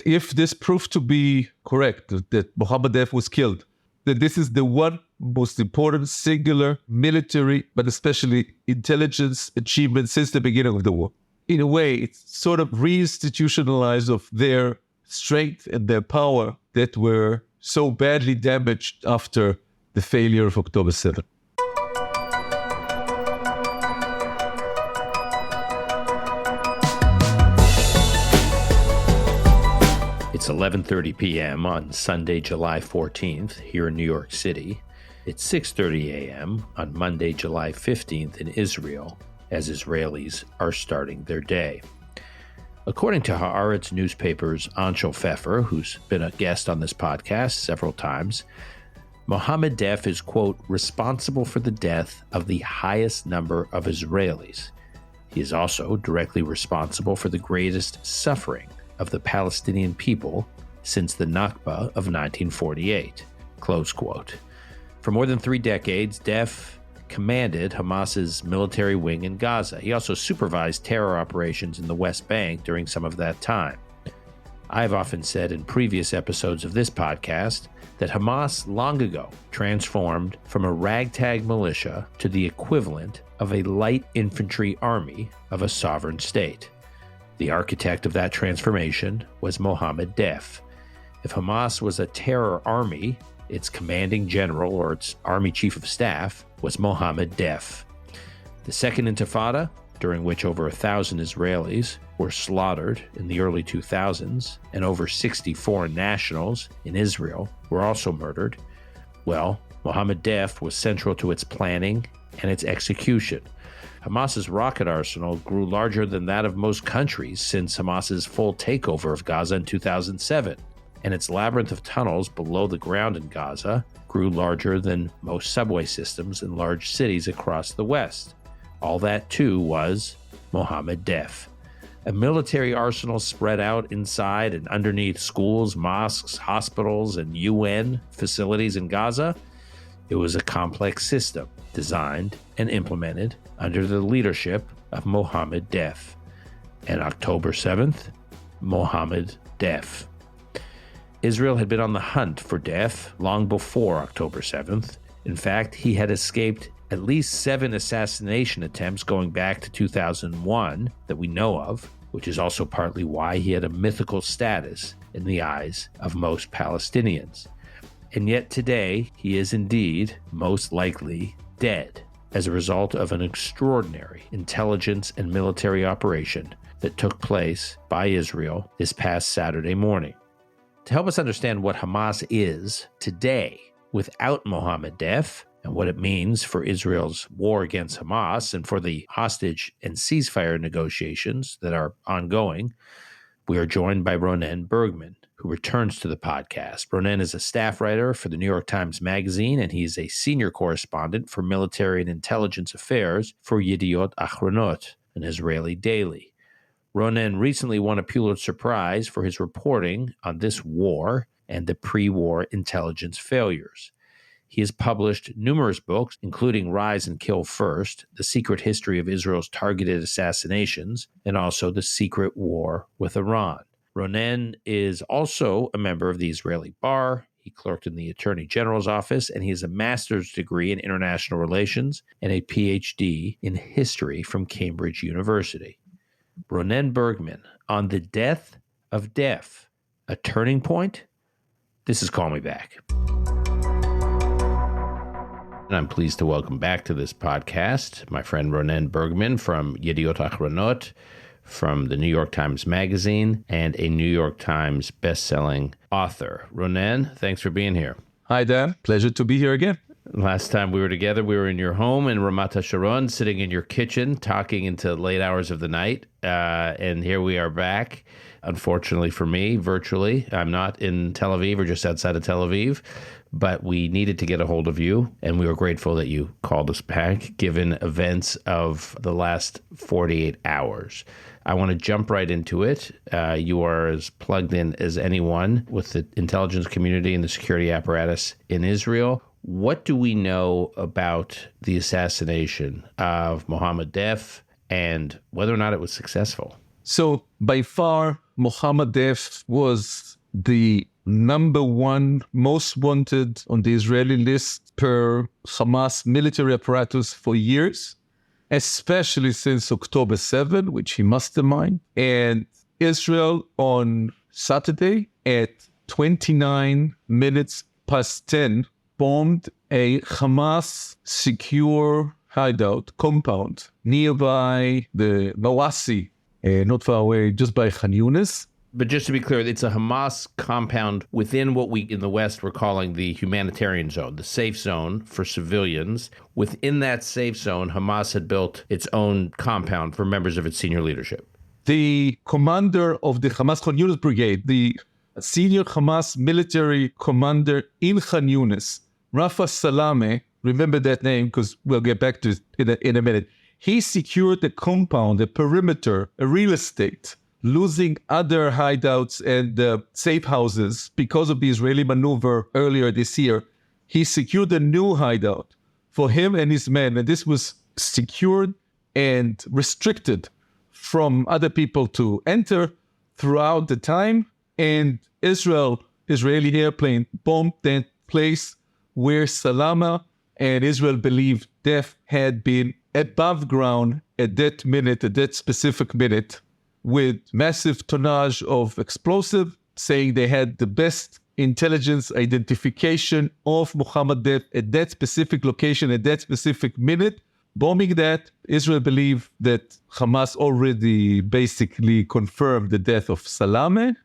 If this proved to be correct, that Mohammed Deif was killed, that this is the one most important singular military, but especially intelligence achievement since the beginning of the war. In a way, it's sort of reinstitutionalized of their strength and their power that were so badly damaged after the failure of October 7. It's 11:30 p.m. on Sunday, July 14th here in New York City. It's 6:30 a.m. on Monday, July 15th in Israel, as Israelis are starting their day. According to Haaretz newspaper's Anshel Pfeffer, who's been a guest on this podcast several times, Mohammed Deif is, quote, responsible for the death of the highest number of Israelis. He is also directly responsible for the greatest suffering of the Palestinian people since the Nakba of 1948, close quote. For more than 3 decades, Deif commanded Hamas's military wing in Gaza. He also supervised terror operations in the West Bank during some of that time. I've often said in previous episodes of this podcast that Hamas long ago transformed from a ragtag militia to the equivalent of a light infantry army of a sovereign state. The architect of that transformation was Mohammed Deif. If Hamas was a terror army, its commanding general or its army chief of staff was Mohammed Deif. The Second Intifada, during which over 1,000 Israelis were slaughtered in the early 2000s, and over 60 foreign nationals in Israel were also murdered, well, Mohammed Deif was central to its planning and its execution. Hamas's rocket arsenal grew larger than that of most countries since Hamas's full takeover of Gaza in 2007, and its labyrinth of tunnels below the ground in Gaza grew larger than most subway systems in large cities across the West. All that, too, was Mohammed Deif. A military arsenal spread out inside and underneath schools, mosques, hospitals, and UN facilities in Gaza. It was a complex system designed and implemented under the leadership of Mohammed Deif. And October 7th, Mohammed Deif. Israel had been on the hunt for Deif long before October 7th. In fact, he had escaped at least 7 assassination attempts going back to 2001 that we know of, which is also partly why he had a mythical status in the eyes of most Palestinians. And yet today, he is indeed most likely dead as a result of an extraordinary intelligence and military operation that took place by Israel this past Saturday morning. To help us understand what Hamas is today without Mohammed Deif and what it means for Israel's war against Hamas and for the hostage and ceasefire negotiations that are ongoing, we are joined by Ronen Bergman, who returns to the podcast. Ronen is a staff writer for the New York Times Magazine, and he's a senior correspondent for military and intelligence affairs for Yediot Achronot, an Israeli daily. Ronen recently won a Pulitzer Prize for his reporting on this war and the pre-war intelligence failures. He has published numerous books, including Rise and Kill First, The Secret History of Israel's Targeted Assassinations, and also The Secret War with Iran. Ronen is also a member of the Israeli Bar. He clerked in the Attorney General's office, and he has a master's degree in international relations and a PhD in history from Cambridge University. Ronen Bergman, on the Death of Deif, a turning point? This is Call Me Back. And I'm pleased to welcome back to this podcast my friend Ronen Bergman from Yediot Achronot, from the New York Times Magazine, and a New York Times best-selling author. Ronen, thanks for being here. Hi, Dan. Pleasure to be here again. Last time we were together, we were in your home in Ramat HaSharon, sitting in your kitchen, talking into late hours of the night. And here we are back, unfortunately for me, virtually. I'm not in Tel Aviv or just outside of Tel Aviv, but we needed to get a hold of you, and we were grateful that you called us back, given events of the last 48 hours. I want to jump right into it. You are as plugged in as anyone with the intelligence community and the security apparatus in Israel. What do we know about the assassination of Mohammed Deif and whether or not it was successful? So by far, Mohammed Deif was the number one most wanted on the Israeli list per Hamas military apparatus for years, especially since October 7, which he masterminded. And Israel on Saturday at 29 minutes past 10 bombed a Hamas secure hideout compound nearby the Mawasi, not far away, just by Khan Yunis. But just to be clear, it's a Hamas compound within what we in the West were calling the humanitarian zone, the safe zone for civilians. Within that safe zone, Hamas had built its own compound for members of its senior leadership. The commander of the Hamas Khan Yunis brigade, the senior Hamas military commander in Khan Yunis, Rafa Salameh, remember that name because we'll get back to it in a minute. He secured the compound, a perimeter, a real estate, losing other hideouts and safe houses because of the Israeli maneuver earlier this year. He secured a new hideout for him and his men, and this was secured and restricted from other people to enter throughout the time. And Israeli airplane bombed that place where Salameh and Israel believed Deif had been above ground at that specific minute, with massive tonnage of explosive, saying they had the best intelligence identification of Mohammed Deif at that specific location, at that specific minute. Bombing that, Israel believed that Hamas already basically confirmed the death of Salameh,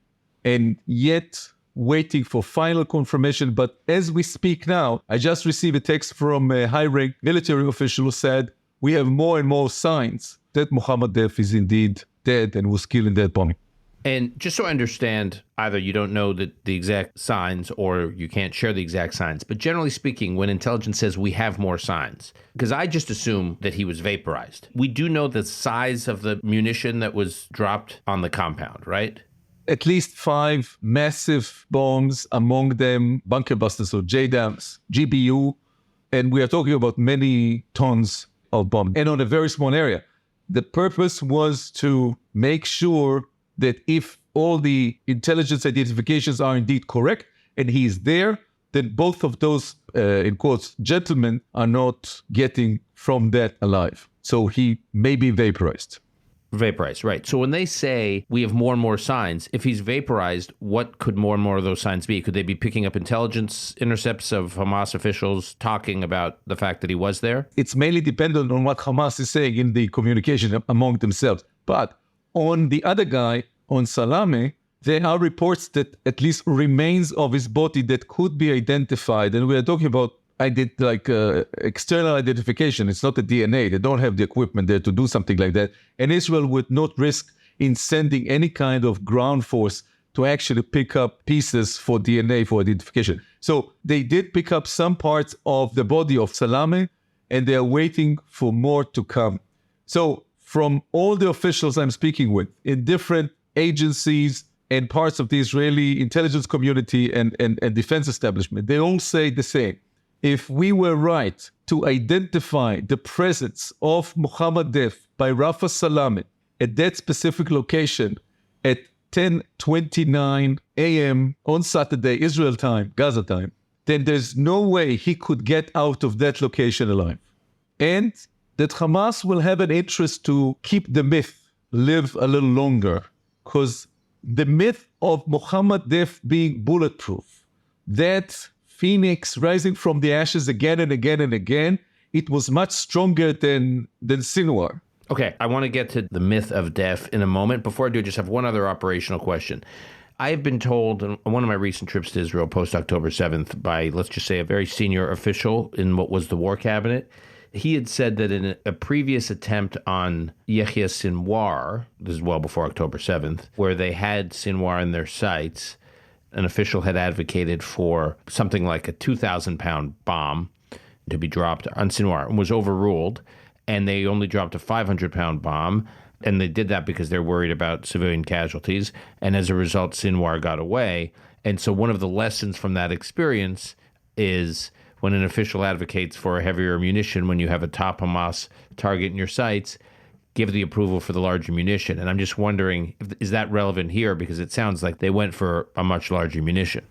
and yet waiting for final confirmation. But as we speak now, I just received a text from a high-rank military official who said, we have more and more signs that Mohammed Deif is indeed dead and was killed in that bombing. And just so I understand, either you don't know the exact signs or you can't share the exact signs, but generally speaking, when intelligence says we have more signs, because I just assume that he was vaporized. We do know the size of the munition that was dropped on the compound, right? At least 5 massive bombs, among them bunker busters or JDAMs, GBU, and we are talking about many tons of bombs, and on a very small area. The purpose was to make sure that if all the intelligence identifications are indeed correct and he is there, then both of those, in quotes, gentlemen are not getting from that alive. So he may be vaporized. Vaporized, right. So when they say we have more and more signs, if he's vaporized, what could more and more of those signs be? Could they be picking up intelligence intercepts of Hamas officials talking about the fact that he was there? It's mainly dependent on what Hamas is saying in the communication among themselves. But on the other guy, on Salameh, there are reports that at least remains of his body that could be identified. And we are talking about external identification. It's not the DNA. They don't have the equipment there to do something like that. And Israel would not risk in sending any kind of ground force to actually pick up pieces for DNA for identification. So they did pick up some parts of the body of Salameh, and they are waiting for more to come. So from all the officials I'm speaking with in different agencies and parts of the Israeli intelligence community and defense establishment, they all say the same. If we were right to identify the presence of Mohammed Deif by Rafa Salameh at that specific location at 10:29 a.m. on Saturday, Israel time, Gaza time, then there's no way he could get out of that location alive. And that Hamas will have an interest to keep the myth live a little longer, because the myth of Mohammed Deif being bulletproof, that Phoenix rising from the ashes again and again and again, it was much stronger than Sinwar. Okay, I want to get to the myth of Deif in a moment. Before I do, I just have one other operational question. I have been told on one of my recent trips to Israel post-October 7th by, let's just say, a very senior official in what was the war cabinet. He had said that in a previous attempt on Yahya Sinwar, this is well before October 7th, where they had Sinwar in their sights, an official had advocated for something like a 2,000-pound bomb to be dropped on Sinwar and was overruled, and they only dropped a 500-pound bomb, and they did that because they're worried about civilian casualties, and as a result, Sinwar got away. And so one of the lessons from that experience is when an official advocates for a heavier munition, when you have a top Hamas target in your sights, give the approval for the larger munition. And I'm just wondering, is that relevant here? Because it sounds like they went for a much larger munition.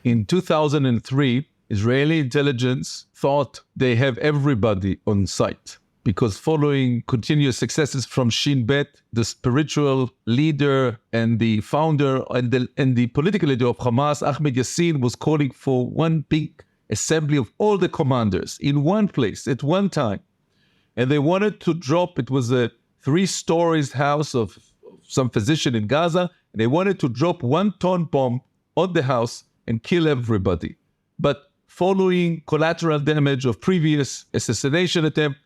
In 2003, Israeli intelligence thought they have everybody on site because following continuous successes from Shin Bet, the spiritual leader and the founder and the political leader of Hamas, Ahmed Yassin, was calling for one big assembly of all the commanders in one place at one time. And they wanted to drop, it was a 3-story house of some physician in Gaza, and they wanted to drop 1-ton bomb on the house and kill everybody. But following collateral damage of previous assassination attempt,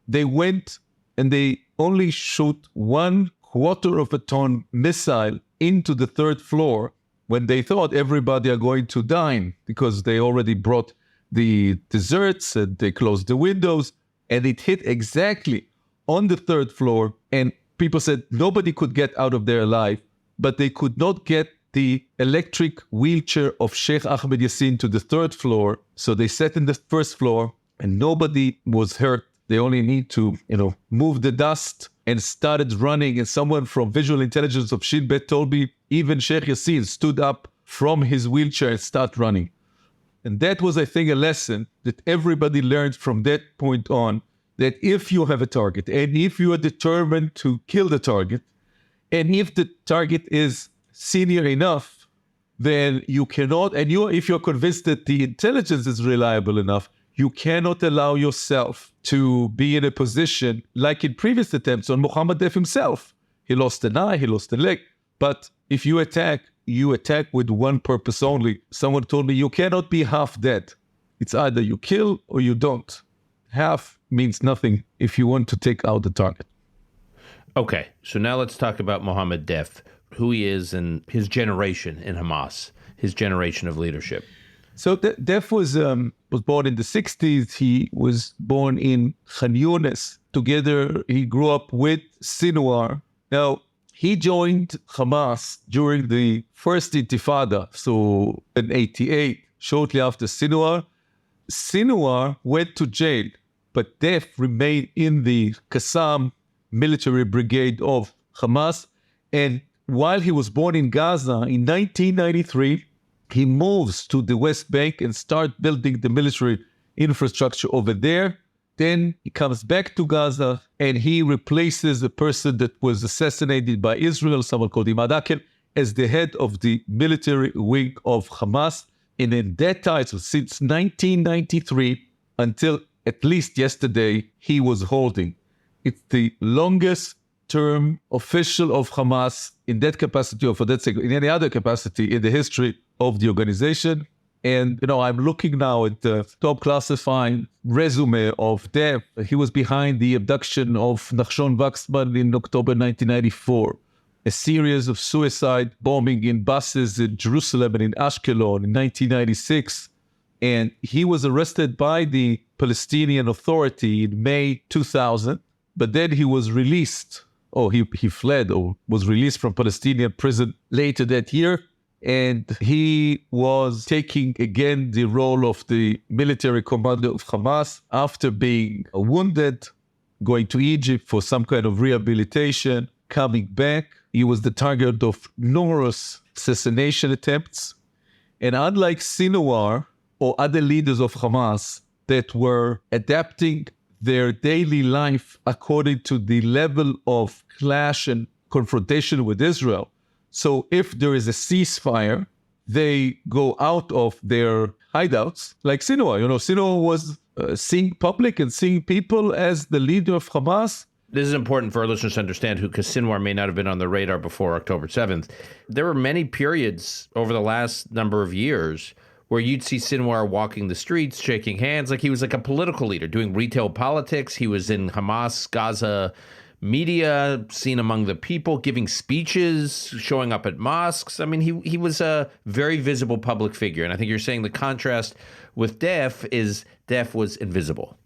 they went and they only shoot 1/4 ton missile into the 3rd floor when they thought everybody are going to dine because they already brought the desserts and they closed the windows, and it hit exactly on the 3rd floor. And people said nobody could get out of there alive, but they could not get the electric wheelchair of Sheikh Ahmed Yassin to the 3rd floor. So they sat in the 1st floor and nobody was hurt. They only need to, move the dust, and started running. And someone from visual intelligence of Shin Bet told me even Sheikh Yassin stood up from his wheelchair and started running. And that was, I think, a lesson that everybody learned from that point on, that if you have a target and if you are determined to kill the target, and if the target is senior enough, then you cannot, and if you're convinced that the intelligence is reliable enough, you cannot allow yourself to be in a position like in previous attempts on Mohammed Deif himself. He lost an eye, he lost a leg. But if you attack with one purpose only. Someone told me you cannot be half dead. It's either you kill or you don't. Half means nothing if you want to take out the target. Okay, so now let's talk about Mohammed Deif, who he is and his generation in Hamas, his generation of leadership. So Deif was born in the 60s. He was born in Khan Younis. Together, he grew up with Sinwar. Now, he joined Hamas during the first intifada, so in 88, shortly after Sinwar. Sinwar went to jail, but Deif remained in the Qassam military brigade of Hamas. And while he was born in Gaza in 1993, he moves to the West Bank and starts building the military infrastructure over there. Then he comes back to Gaza and he replaces the person that was assassinated by Israel, someone called Imad Akel, as the head of the military wing of Hamas. And in that time, so since 1993 until at least yesterday, he was holding. It's the longest term official of Hamas in that capacity or for that sake, in any other capacity in the history of the organization. And, I'm looking now at the top classified resume of Deif. He was behind the abduction of Nachshon Wachsman in October 1994, a series of suicide bombing in buses in Jerusalem and in Ashkelon in 1996. And he was arrested by the Palestinian Authority in May 2000, but then he was released. He fled or was released from Palestinian prison later that year. And he was taking again the role of the military commander of Hamas after being wounded, going to Egypt for some kind of rehabilitation, coming back. He was the target of numerous assassination attempts. And unlike Sinwar or other leaders of Hamas that were adapting their daily life according to the level of clash and confrontation with Israel, so if there is a ceasefire, they go out of their hideouts, like Sinwar. Sinwar was seeing public and seeing people as the leader of Hamas. This is important for our listeners to understand, because Sinwar may not have been on the radar before October 7th. There were many periods over the last number of years where you'd see Sinwar walking the streets, shaking hands, like he was like a political leader, doing retail politics. He was in Hamas, Gaza media, seen among the people, giving speeches, showing up at mosques. I mean, he was a very visible public figure. And I think you're saying the contrast with Deif is Deif was invisible.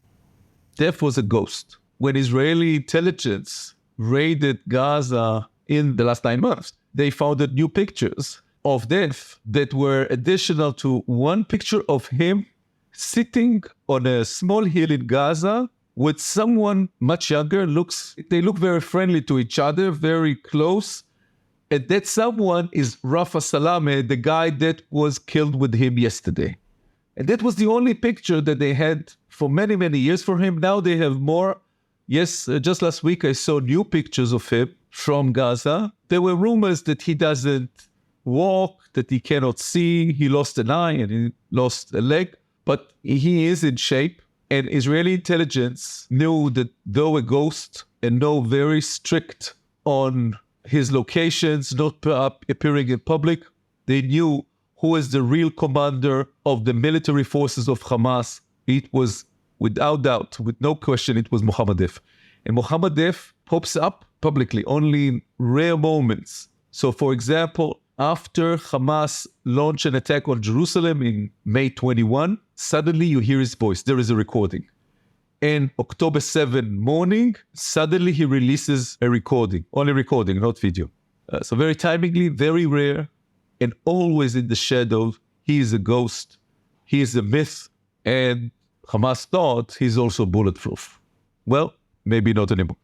Deif was a ghost. When Israeli intelligence raided Gaza in the last 9 months, they found new pictures of Deif that were additional to one picture of him sitting on a small hill in Gaza with someone much younger. They look very friendly to each other, very close. And that someone is Rafa Salameh, the guy that was killed with him yesterday. And that was the only picture that they had for many, many years for him. Now they have more. Yes, just last week I saw new pictures of him from Gaza. There were rumors that he doesn't walk, that he cannot see, he lost an eye and he lost a leg, but he is in shape. And Israeli intelligence knew that though a ghost and though very strict on his locations, not appearing in public, they knew who is the real commander of the military forces of Hamas. It was, without doubt, with no question, it was Mohammed Deif. And Mohammed Deif pops up publicly only in rare moments. So, for example, after Hamas launched an attack on Jerusalem in May 21, suddenly you hear his voice. There is a recording. And October 7 morning, suddenly he releases a recording. Only recording, not video. So very timingly, very rare, and always in the shadow. He is a ghost. He is a myth. And Hamas thought he's also bulletproof. Well, maybe not anymore.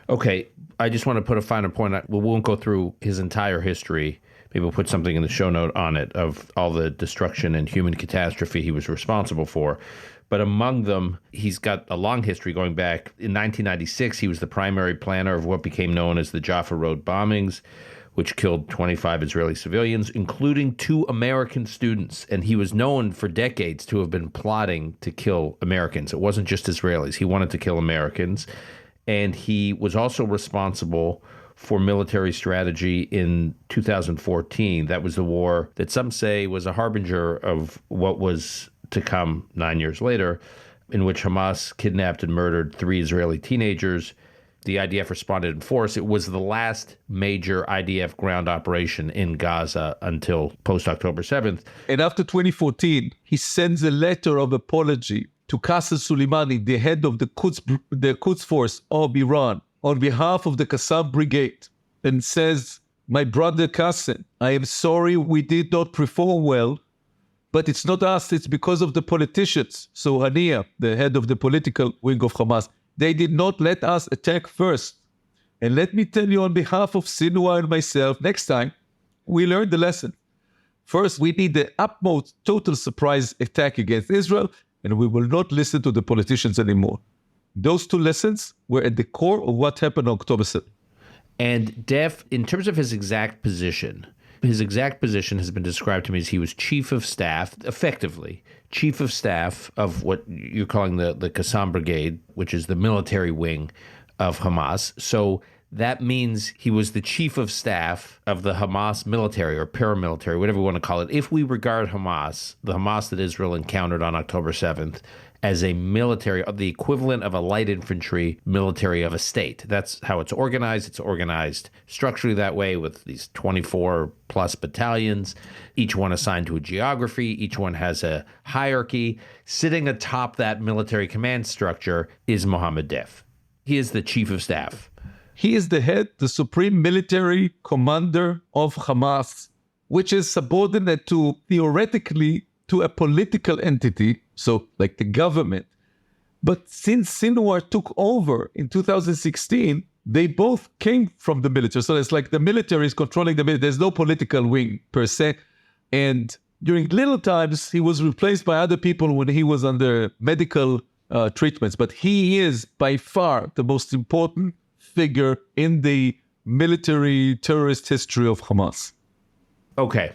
Okay, I just want to put a finer point. We won't go through his entire history. Maybe we'll put something in the show note on it of all the destruction and human catastrophe he was responsible for. But among them, he's got a long history going back. In 1996, he was the primary planner of what became known as the Jaffa Road bombings, which killed 25 Israeli civilians, including 2 American students. And he was known for decades to have been plotting to kill Americans. It wasn't just Israelis. He wanted to kill Americans. And he was also responsible for military strategy in 2014. That was the war that some say was a harbinger of what was to come 9 years later, in which Hamas kidnapped and murdered 3 Israeli teenagers. The IDF responded in force. It was the last major IDF ground operation in Gaza until post-October 7th. And after 2014, he sends a letter of apology to Qasem Soleimani, the head of the Quds force of Iran, on behalf of the Qassam Brigade, and says, "My brother Qasem, I am sorry we did not perform well, but it's not us, it's because of the politicians." So Hania, the head of the political wing of Hamas, they did not let us attack first. And let me tell you on behalf of Sinwar and myself, next time, we learned the lesson. First, we need the utmost total surprise attack against Israel, and we will not listen to the politicians anymore. Those 2 lessons were at the core of what happened on October 7th. And Deif, in terms of his exact position has been described to me as he was chief of staff, effectively, chief of staff of what you're calling the Qassam Brigade, which is the military wing of Hamas. So that means he was the chief of staff of the Hamas military or paramilitary, whatever you want to call it. If we regard Hamas, the Hamas that Israel encountered on October 7th, as a military, the equivalent of a light infantry military of a state. That's how it's organized. It's organized structurally that way with these 24 plus battalions, each one assigned to a geography. Each one has a hierarchy. Sitting atop that military command structure is Mohammed Deif. He is the chief of staff. He is the head, the supreme military commander of Hamas, which is subordinate to, theoretically, to a political entity, so like the government. But since Sinwar took over in 2016, they both came from the military. So it's like the military is controlling the military. There's no political wing per se. And during little times, he was replaced by other people when he was under medical treatments. But he is by far the most important figure in the military terrorist history of Hamas. Okay,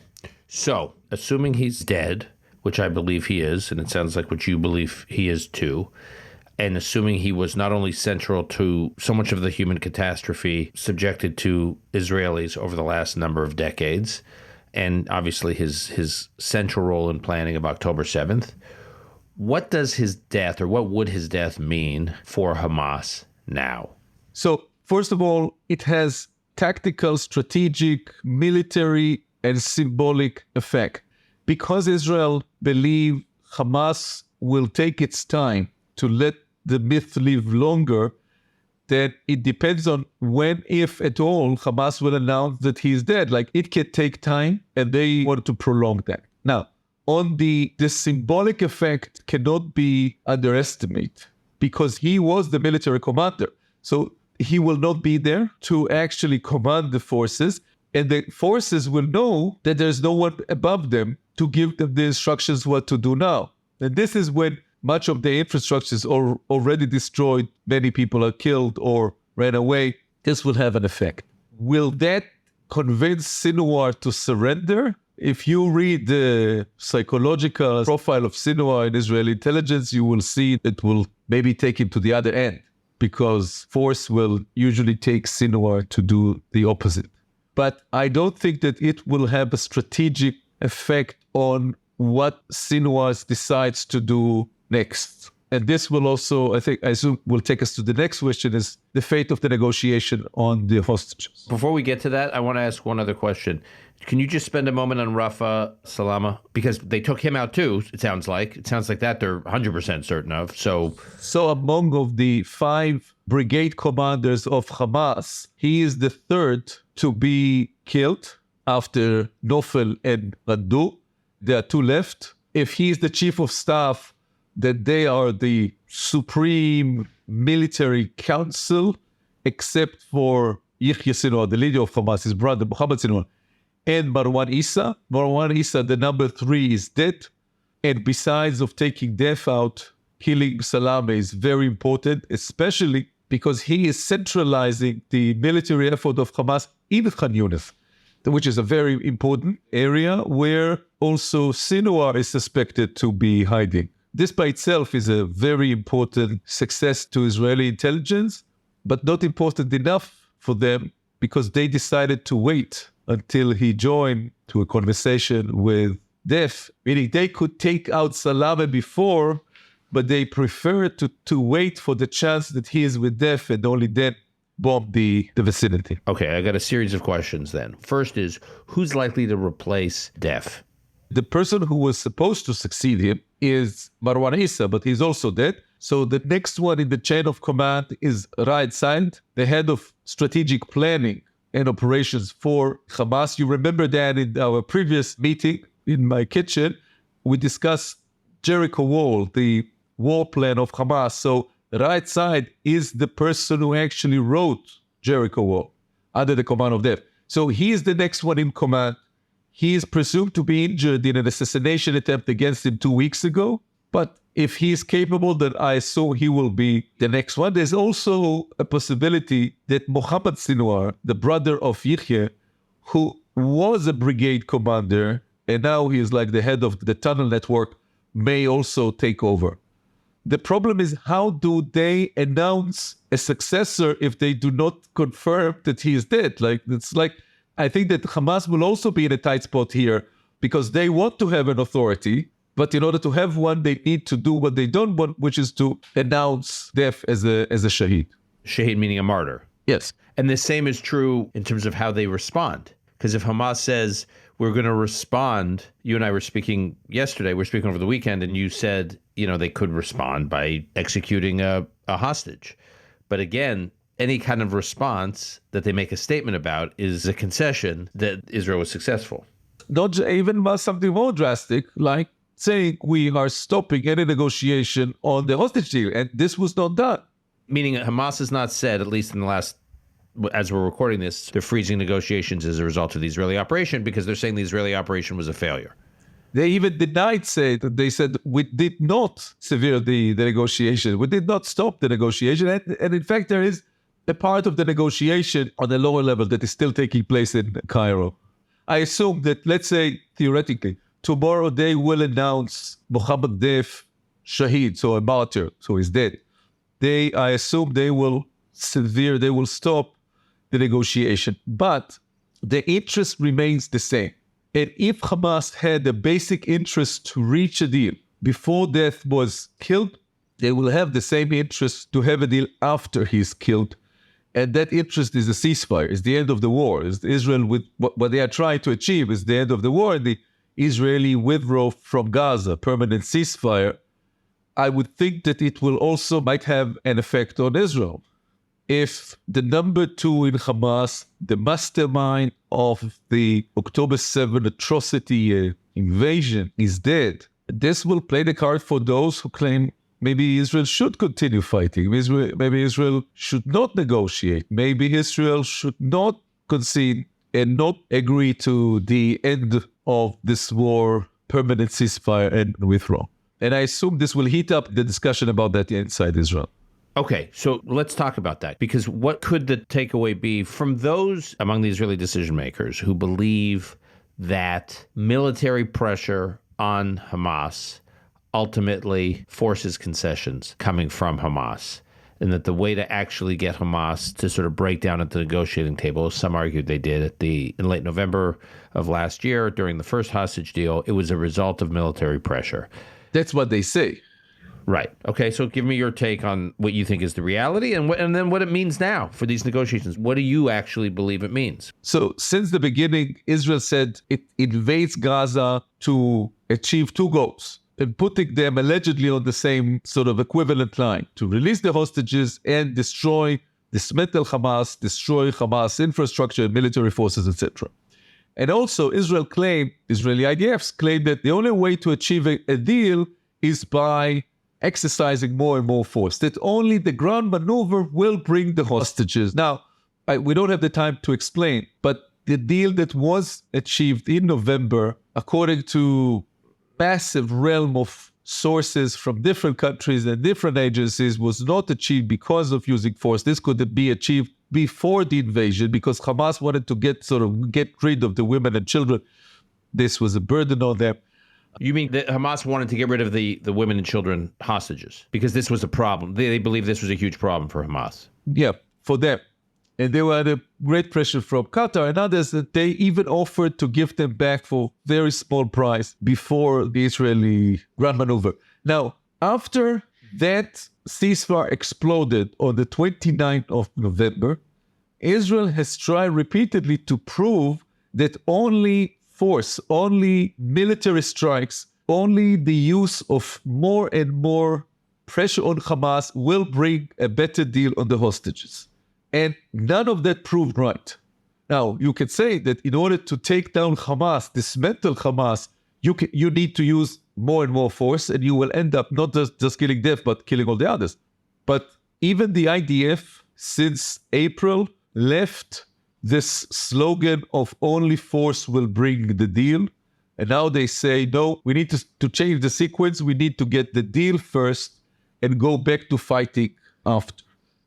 so assuming he's dead, which I believe he is, and it sounds like what you believe he is too, and assuming he was not only central to so much of the human catastrophe subjected to Israelis over the last number of decades, and obviously his central role in planning of October 7th, what does his death, or what would his death mean for Hamas now? So, first of all, it has tactical, strategic, military, and symbolic effect. Because Israel believes Hamas will take its time to let the myth live longer, then it depends on when, if at all, Hamas will announce that he is dead. Like, it can take time, and they want to prolong that. Now, on the symbolic effect cannot be underestimated, because he was the military commander. So he will not be there to actually command the forces. And the forces will know that there's no one above them to give them the instructions what to do now. And this is when much of the infrastructure is already destroyed. Many people are killed or ran away. This will have an effect. Will that convince Sinwar to surrender? If you read the psychological profile of Sinwar in Israeli intelligence, you will see it will maybe take him to the other end, because force will usually take Sinwar to do the opposite. But I don't think that it will have a strategic effect on what Sinwar decides to do next. And this will also, I assume, will take us to the next question, is the fate of the negotiation on the hostages. Before we get to that, I want to ask one other question. Can you just spend a moment on Rafa Salama? Because they took him out too, it sounds like. It sounds like that they're 100% certain of. So among of the 5 brigade commanders of Hamas, he is the third to be killed after Nofel and Randu. There are 2 left. If he is the chief of staff, that they are the supreme military council, except for Yahya Sinwar, the leader of Hamas, his brother, Mohammed Sinwar, and Marwan Issa. Marwan Issa, the number 3, is dead. And besides of taking Deif out, killing Salame is very important, especially because he is centralizing the military effort of Hamas in Khan Younis, which is a very important area where also Sinwar is suspected to be hiding. This by itself is a very important success to Israeli intelligence, but not important enough for them because they decided to wait until he joined to a conversation with Deif, meaning they could take out Salame before, but they preferred to wait for the chance that he is with Deif and only then bomb the vicinity. Okay, I got a series of questions then. First is, who's likely to replace Deif? The person who was supposed to succeed him is Marwan Issa, but he's also dead. So the next one in the chain of command is Raed Said, the head of strategic planning and operations for Hamas. You remember that in our previous meeting in my kitchen, we discussed Jericho Wall, the war plan of Hamas. So Raed Said is the person who actually wrote Jericho Wall under the command of Deif. So he is the next one in command. He is presumed to be injured in an assassination attempt against him 2 weeks ago. But if he is capable, then I assume he will be the next one. There's also a possibility that Mohammed Sinwar, the brother of Yahya, who was a brigade commander, and now he is like the head of the tunnel network, may also take over. The problem is, how do they announce a successor if they do not confirm that he is dead? I think that Hamas will also be in a tight spot here because they want to have an authority, but in order to have one, they need to do what they don't want, which is to announce Deif as a shaheed. Shaheed meaning a martyr. Yes. And the same is true in terms of how they respond. Because if Hamas says, we're going to respond, you and I were speaking yesterday, we're speaking over the weekend, and you said, they could respond by executing a hostage. But again, any kind of response that they make a statement about is a concession that Israel was successful. Not even something more drastic, like saying we are stopping any negotiation on the hostage deal, and this was not done. Meaning Hamas has not said, at least in the last, as we're recording this, they're freezing negotiations as a result of the Israeli operation because they're saying the Israeli operation was a failure. They even denied that they said we did not sever the negotiation. We did not stop the negotiation. And in fact, there is a part of the negotiation on the lower level that is still taking place in Cairo. I assume that, let's say, theoretically, tomorrow they will announce Mohammed Deif shaheed, so a martyr, so he's dead. I assume they will stop the negotiation. But the interest remains the same. And if Hamas had a basic interest to reach a deal before Deif was killed, they will have the same interest to have a deal after he's killed. And that interest is a ceasefire, is the end of the war. Is Israel, with what they are trying to achieve, is the end of the war, and the Israeli withdrawal from Gaza, permanent ceasefire. I would think that it will also might have an effect on Israel. If the number 2 in Hamas, the mastermind of the October 7 atrocity invasion, is dead, this will play the card for those who claim maybe Israel should continue fighting. Maybe Israel should not negotiate. Maybe Israel should not concede and not agree to the end of this war, permanent ceasefire, and withdraw. And I assume this will heat up the discussion about that inside Israel. Okay, so let's talk about that, because what could the takeaway be from those among the Israeli decision makers who believe that military pressure on Hamas ultimately forces concessions coming from Hamas, and that the way to actually get Hamas to sort of break down at the negotiating table, some argued they did in late November of last year during the first hostage deal, it was a result of military pressure. That's what they say. Right. Okay, so give me your take on what you think is the reality and then what it means now for these negotiations. What do you actually believe it means? So since the beginning, Israel said it invades Gaza to achieve two goals, and putting them allegedly on the same sort of equivalent line, to release the hostages and dismantle Hamas, destroy Hamas infrastructure, military forces, etc. And also Israeli IDFs claim that the only way to achieve a deal is by exercising more and more force, that only the ground maneuver will bring the hostages. Now, we don't have the time to explain, but the deal that was achieved in November, according to massive realm of sources from different countries and different agencies, was not achieved because of using force. This could be achieved before the invasion because Hamas wanted to get rid of the women and children. This was a burden on them. You mean that Hamas wanted to get rid of the women and children hostages because this was a problem? They believe this was a huge problem for Hamas. Yeah, for them. And they were under great pressure from Qatar and others that they even offered to give them back for very small price before the Israeli ground maneuver. Now, after that ceasefire exploded on the 29th of November, Israel has tried repeatedly to prove that only force, only military strikes, only the use of more and more pressure on Hamas will bring a better deal on the hostages. And none of that proved right. Now, you can say that in order to take down Hamas, dismantle Hamas, you need to use more and more force, and you will end up not just killing Deif, but killing all the others. But even the IDF, since April, left this slogan of only force will bring the deal. And now they say, no, we need to change the sequence. We need to get the deal first and go back to fighting after.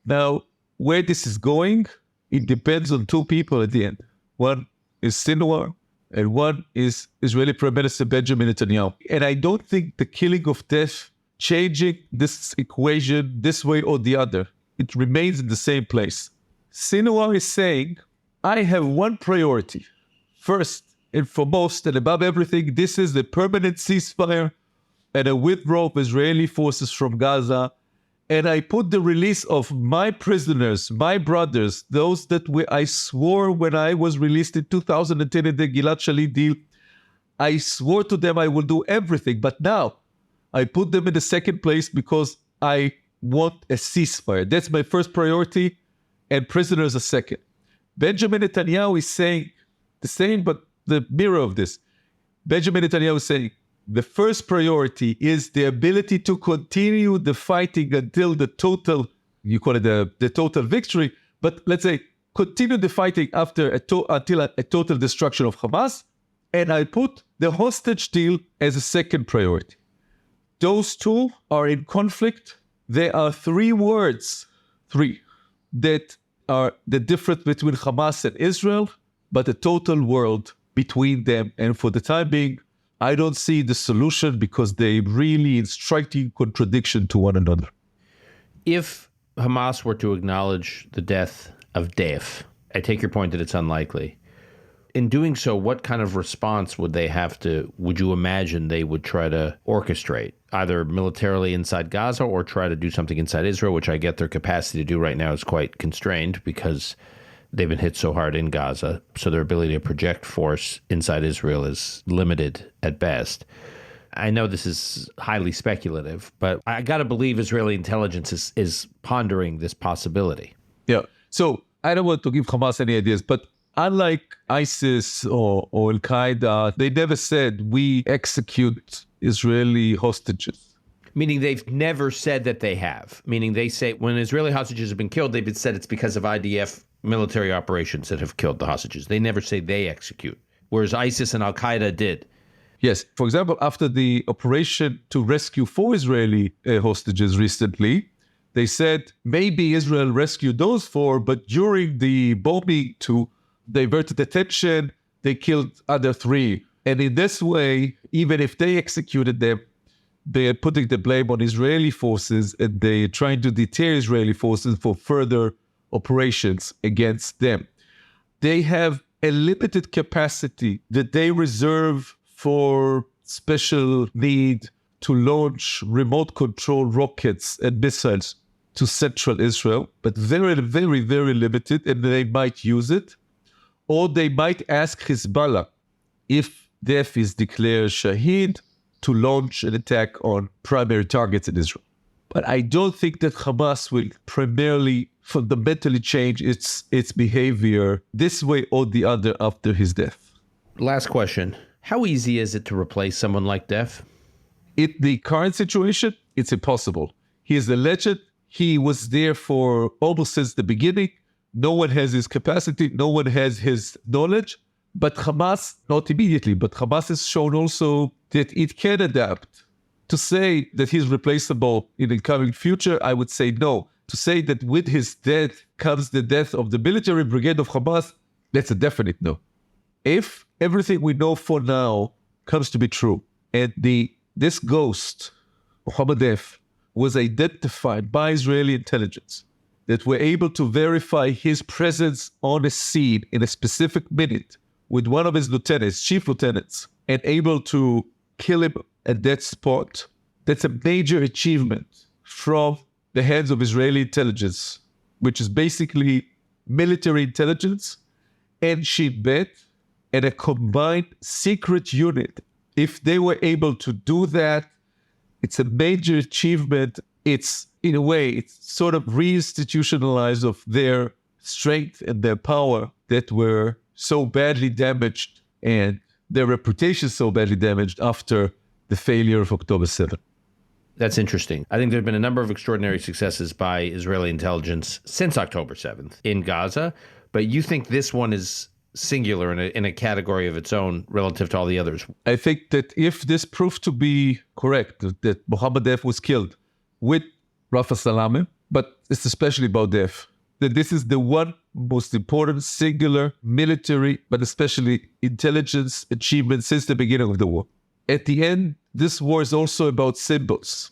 Now, where this is going, it depends on two people at the end. One is Sinwar, and one is Israeli Prime Minister Benjamin Netanyahu. And I don't think the killing of Deif changing this equation this way or the other. It remains in the same place. Sinwar is saying, I have one priority. First and foremost, and above everything, this is the permanent ceasefire and a withdrawal of Israeli forces from Gaza. And I put the release of my prisoners, my brothers, those that I swore when I was released in 2010 in the Gilad Shalit deal, I swore to them I will do everything. But now I put them in the second place because I want a ceasefire. That's my first priority, and prisoners are second. Benjamin Netanyahu is saying the same, but the mirror of this. Benjamin Netanyahu is saying, the first priority is the ability to continue the fighting until the total, you call it the total victory, but let's say continue the fighting after until a total destruction of Hamas, and I put the hostage deal as a second priority. Those two are in conflict. There are three, that are the difference between Hamas and Israel, but a total world between them. And for the time being, I don't see the solution because they really in striking contradiction to one another. If Hamas were to acknowledge the death of Deif, I take your point that it's unlikely. In doing so, what kind of response would you imagine they would try to orchestrate, either militarily inside Gaza or try to do something inside Israel, which I get their capacity to do right now is quite constrained because they've been hit so hard in Gaza. So their ability to project force inside Israel is limited at best. I know this is highly speculative, but I got to believe Israeli intelligence is pondering this possibility. Yeah. So I don't want to give Hamas any ideas, but unlike ISIS or Al-Qaeda, they never said we execute Israeli hostages. Meaning they've never said that they have. Meaning they say when Israeli hostages have been killed, they've said it's because of IDF military operations that have killed the hostages. They never say they execute, whereas ISIS and Al-Qaeda did. Yes. For example, after the operation to rescue 4 Israeli hostages recently, they said maybe Israel rescued those 4, but during the bombing to divert attention, they killed other 3. And in this way, even if they executed them, they are putting the blame on Israeli forces, and they're trying to deter Israeli forces for further operations against them. They have a limited capacity that they reserve for special need to launch remote control rockets and missiles to central Israel, but very, very, very limited, and they might use it. Or they might ask Hezbollah, if Deif is declared Shaheed, to launch an attack on primary targets in Israel. But I don't think that Hamas will primarily fundamentally change its behavior this way or the other after his death. Last question. How easy is it to replace someone like Deif? In the current situation, it's impossible. He is a legend. He was there for almost since the beginning. No one has his capacity. No one has his knowledge. But Hamas, not immediately, but Hamas has shown also that it can adapt. To say that he's replaceable in the coming future, I would say no. To say that with his death comes the death of the military brigade of Hamas, that's a definite no. If everything we know for now comes to be true, and this ghost, Mohammed Deif, was identified by Israeli intelligence, that were able to verify his presence on a scene in a specific minute with one of his lieutenants, chief lieutenants, and able to kill him at that spot, that's a major achievement from the hands of Israeli intelligence, which is basically military intelligence and Shin Bet and a combined secret unit. If they were able to do that, it's a major achievement. It's, in a way, it's sort of reinstitutionalized of their strength and their power that were so badly damaged and their reputation so badly damaged after the failure of October 7th. That's interesting. I think there have been a number of extraordinary successes by Israeli intelligence since October 7th in Gaza, but you think this one is singular in a category of its own relative to all the others. I think that if this proved to be correct, that Mohammed Deif was killed with Rafa Salame, but it's especially about Deif, that this is the one most important singular military, but especially intelligence achievement since the beginning of the war. At the end, this war is also about symbols.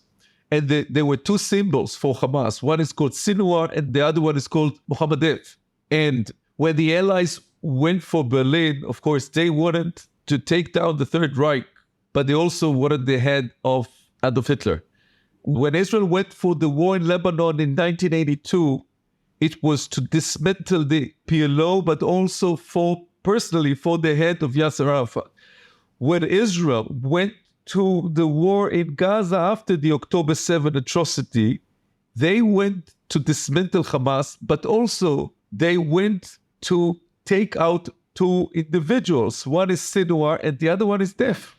And there were 2 symbols for Hamas. One is called Sinwar and the other one is called Mohammed Deif. And when the Allies went for Berlin, of course, they wanted to take down the Third Reich, but they also wanted the head of Adolf Hitler. When Israel went for the war in Lebanon in 1982, it was to dismantle the PLO, but also personally for the head of Yasser Arafat. When Israel went to the war in Gaza after the October 7 atrocity, they went to dismantle Hamas, but also they went to take out 2 individuals. One is Sinwar and the other one is Deif.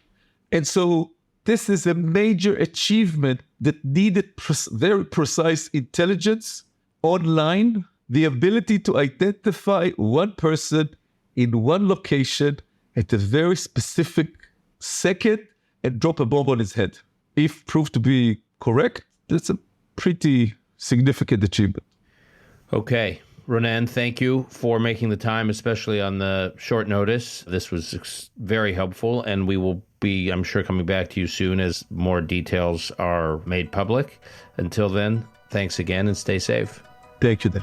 And so this is a major achievement that needed very precise intelligence online, the ability to identify one person in one location at a very specific second and drop a bomb on his head. If proved to be correct, that's a pretty significant achievement. Okay. Ronen, thank you for making the time, especially on the short notice. This was very helpful, and we will be, I'm sure, coming back to you soon as more details are made public. Until then, thanks again and stay safe. Thank you, Dan.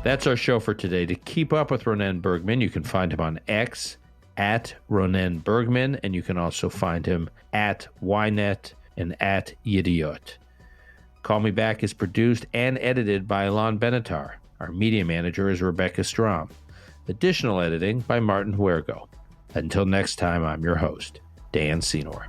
That's our show for today. To keep up with Ronen Bergman, you can find him on X at Ronen Bergman, and you can also find him at Ynet and at Yediot. Call Me Back is produced and edited by Alon Benatar. Our media manager is Rebecca Strom. Additional editing by Martin Huergo. Until next time, I'm your host, Dan Senor.